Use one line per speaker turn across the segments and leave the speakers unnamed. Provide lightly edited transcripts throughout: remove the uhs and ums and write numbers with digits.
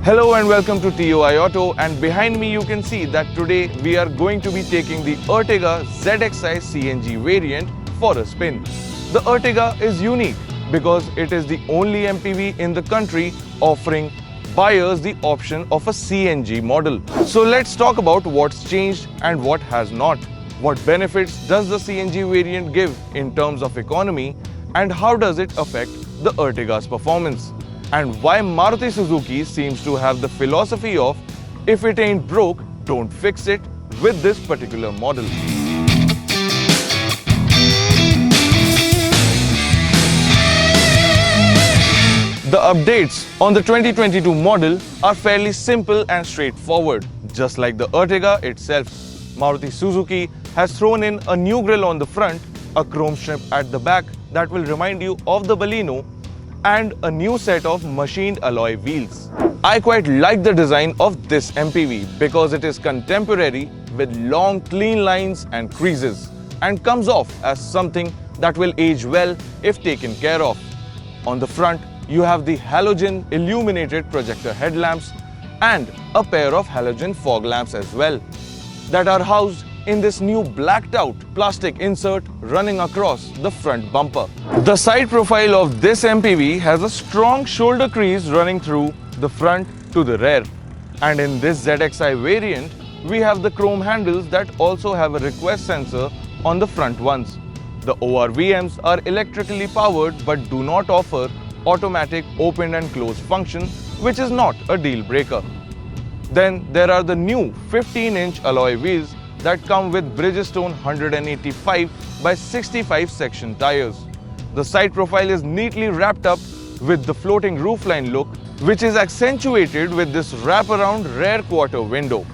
Hello and welcome to TOI Auto, and behind me you can see that today we are going to be taking the Ertiga ZXi CNG variant for a spin. The Ertiga is unique because it is the only MPV in the country offering buyers the option of a CNG model. So let's talk about what's changed and what has not. What benefits does the CNG variant give in terms of economy, and how does it affect the Ertiga's performance? And why Maruti Suzuki seems to have the philosophy of if it ain't broke, don't fix it with this particular model. The updates on the 2022 model are fairly simple and straightforward. Just like the Ertiga itself, Maruti Suzuki has thrown in a new grille on the front, a chrome strip at the back that will remind you of the Baleno, and a new set of machined alloy wheels. I quite like the design of this MPV because it is contemporary with long clean lines and creases and comes off as something that will age well if taken care of. On the front, you have the halogen illuminated projector headlamps and a pair of halogen fog lamps as well that are housed in this new blacked out plastic insert running across the front bumper. The side profile of this MPV has a strong shoulder crease running through the front to the rear. And in this ZXi variant, we have the chrome handles that also have a request sensor on the front ones. The ORVMs are electrically powered but do not offer automatic open and close function, which is not a deal breaker. Then there are the new 15-inch alloy wheels that come with Bridgestone 185 by 65 section tires. The side profile is neatly wrapped up with the floating roofline look, which is accentuated with this wraparound rear quarter window.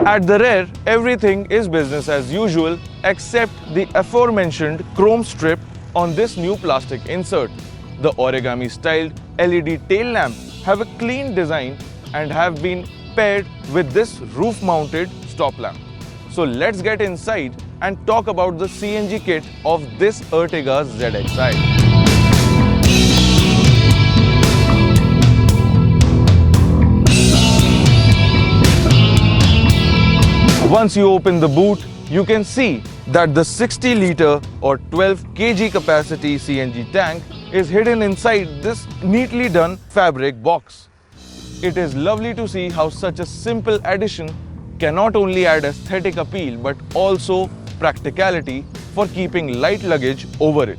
At the rear, everything is business as usual except the aforementioned chrome strip on this new plastic insert. The origami styled LED tail lamps have a clean design and have been paired with this roof mounted stop lamp. So let's get inside and talk about the CNG kit of this Ertiga ZXi. Once you open the boot, you can see that the 60-litre or 12 kg capacity CNG tank is hidden inside this neatly done fabric box. It is lovely to see how such a simple addition can not only add aesthetic appeal but also practicality for keeping light luggage over it.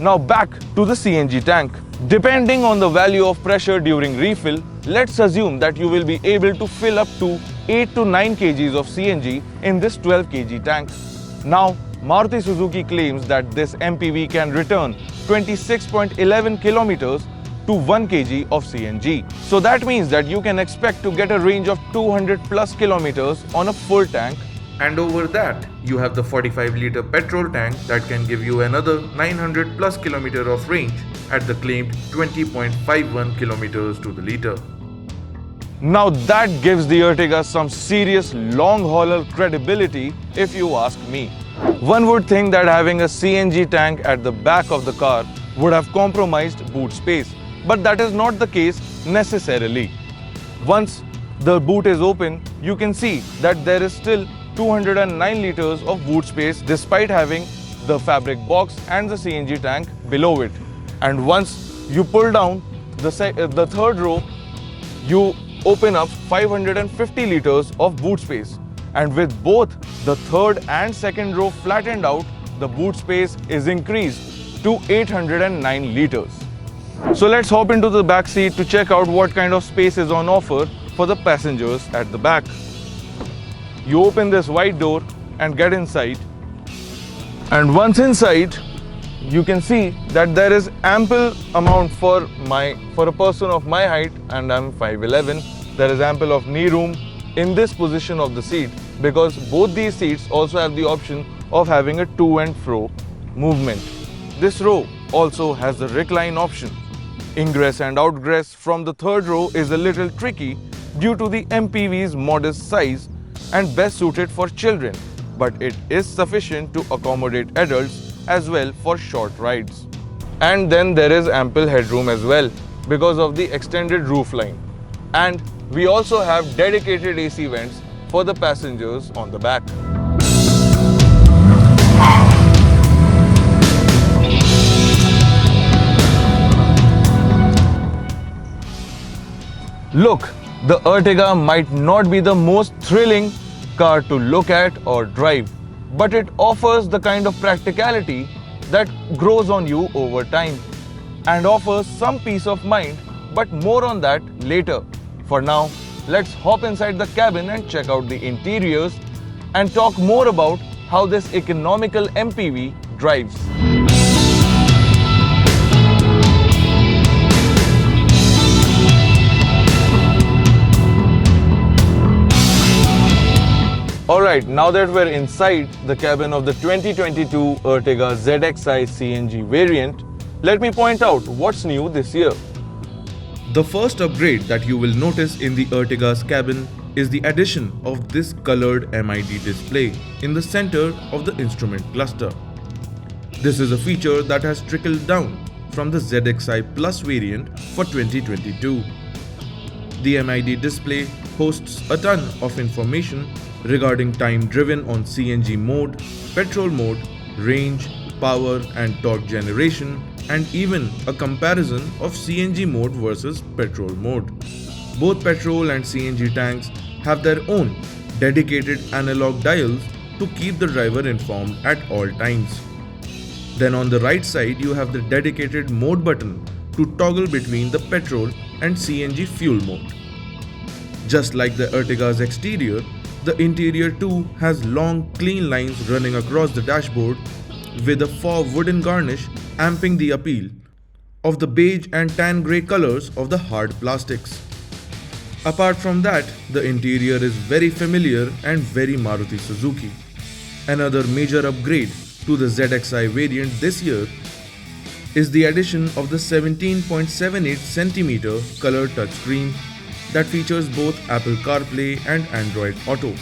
Now back to the CNG tank. Depending on the value of pressure during refill, let's assume that you will be able to fill up to 8 to 9 kgs of CNG in this 12 kg tank. Now, Maruti Suzuki claims that this MPV can return 26.11 kilometers to 1 kg of CNG. So that means that you can expect to get a range of 200 plus kilometers on a full tank. And over that, you have the 45-litre petrol tank that can give you another 900 plus kilometer of range at the claimed 20.51 kilometers to the litre. Now that gives the Ertiga some serious long-hauler credibility if you ask me. One would think that having a CNG tank at the back of the car would have compromised boot space. But that is not the case necessarily. Once the boot is open, you can see that there is still 209 liters of boot space despite having the fabric box and the CNG tank below it. And once you pull down the third row, you open up 550 liters of boot space. And with both the third and second row flattened out, the boot space is increased to 809 liters. So let's hop into the back seat to check out what kind of space is on offer for the passengers at the back. You open this wide door and get inside. And once inside, you can see that there is ample amount for a person of my height, and I'm 5'11". There is ample of knee room in this position of the seat because both these seats also have the option of having a to and fro movement. This row also has the recline option. Ingress and outgress from the third row is a little tricky due to the MPV's modest size and best suited for children, but it is sufficient to accommodate adults as well for short rides. And then there is ample headroom as well because of the extended roofline. And We also have dedicated AC vents for the passengers on the back. Look, the Ertiga might not be the most thrilling car to look at or drive, but it offers the kind of practicality that grows on you over time and offers some peace of mind, but more on that later. For now, let's hop inside the cabin and check out the interiors and talk more about how this economical MPV drives. Alright, now that we're inside the cabin of the 2022 Ertiga ZXi CNG variant, let me point out what's new this year. The first upgrade that you will notice in the Ertiga's cabin is the addition of this colored MID display in the center of the instrument cluster. This is a feature that has trickled down from the ZXi Plus variant for 2022. The MID display hosts a ton of information regarding time driven on CNG mode, petrol mode, range, power and torque generation, and even a comparison of CNG mode versus petrol mode. Both petrol and CNG tanks have their own dedicated analog dials to keep the driver informed at all times. Then on the right side you have the dedicated mode button to toggle between the petrol and CNG fuel mode. Just like the Ertiga's exterior, the interior too has long, clean lines running across the dashboard with a faux wooden garnish amping the appeal of the beige and tan grey colors of the hard plastics. Apart from that, the interior is very familiar and very Maruti Suzuki. Another major upgrade to the ZXi variant this year is the addition of the 17.78cm color touchscreen that features both Apple CarPlay and Android Auto.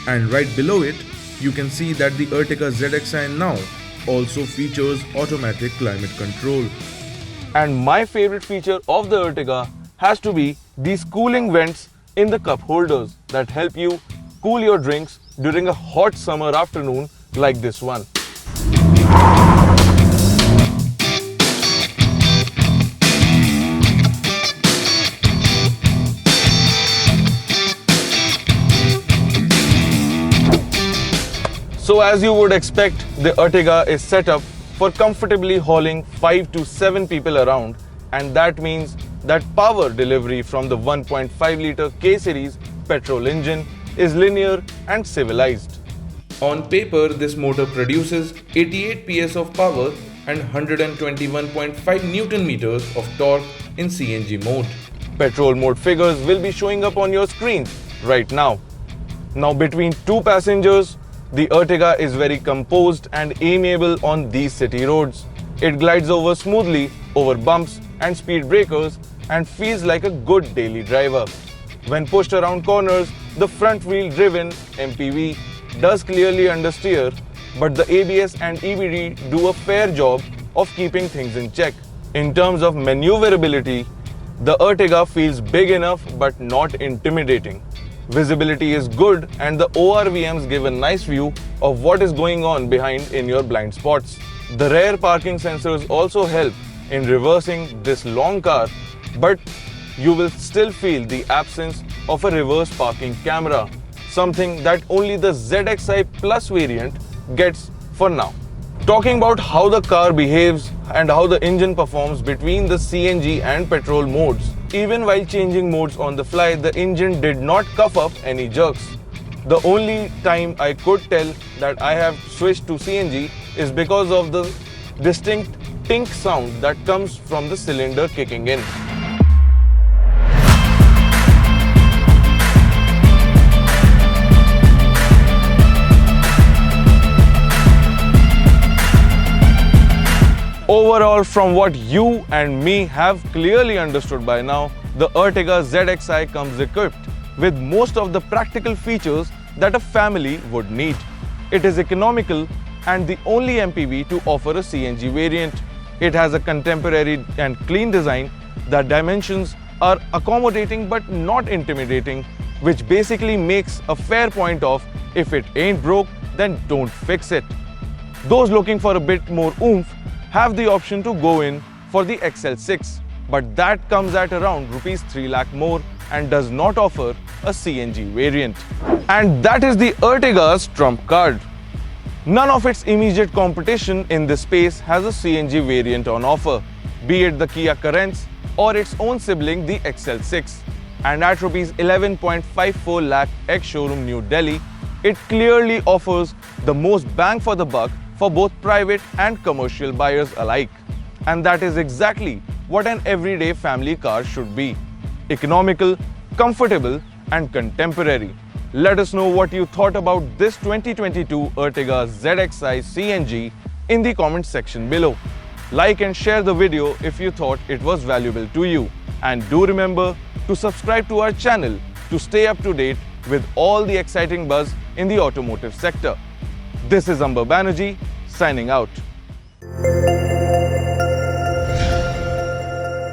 And right below it, you can see that the Ertiga ZXi now also features automatic climate control. And my favorite feature of the Ertiga has to be these cooling vents in the cup holders that help you cool your drinks during a hot summer afternoon like this one. So as you would expect, the Ertiga is set up for comfortably hauling 5 to 7 people around, and that means that power delivery from the 1.5-litre K-series petrol engine is linear and civilized. On paper, this motor produces 88 PS of power and 121.5 Newton meters of torque in CNG mode. Petrol mode figures will be showing up on your screens right now. Now between two passengers, the Ertiga is very composed and amiable on these city roads. It glides over smoothly over bumps and speed breakers and feels like a good daily driver. When pushed around corners, the front-wheel driven MPV does clearly understeer, but the ABS and EBD do a fair job of keeping things in check. In terms of maneuverability, the Ertiga feels big enough but not intimidating. Visibility is good and the ORVMs give a nice view of what is going on behind in your blind spots. The rear parking sensors also help in reversing this long car, but you will still feel the absence of a reverse parking camera, something that only the ZXi Plus variant gets for now. Talking about how the car behaves and how the engine performs between the CNG and petrol modes. Even while changing modes on the fly, the engine did not cough up any jerks. The only time I could tell that I have switched to CNG is because of the distinct tink sound that comes from the cylinder kicking in. Overall, from what you and me have clearly understood by now, the Ertiga ZXi comes equipped with most of the practical features that a family would need. It is economical and the only MPV to offer a CNG variant. It has a contemporary and clean design that dimensions are accommodating but not intimidating, which basically makes a fair point of if it ain't broke, then don't fix it. Those looking for a bit more oomph have the option to go in for the XL6, but that comes at around Rs 3 lakh more and does not offer a CNG variant. And that is the Ertiga's trump card. None of its immediate competition in this space has a CNG variant on offer, be it the Kia Carens or its own sibling the XL6. And at Rs 11.54 lakh ex-showroom New Delhi, it clearly offers the most bang for the buck for both private and commercial buyers alike. And that is exactly what an everyday family car should be: economical, comfortable and contemporary. Let us know what you thought about this 2022 Ertiga ZXi CNG in the comment section below. Like and share the video if you thought it was valuable to you. And do remember to subscribe to our channel to stay up to date with all the exciting buzz in the automotive sector. This is Amber Banerjee signing out.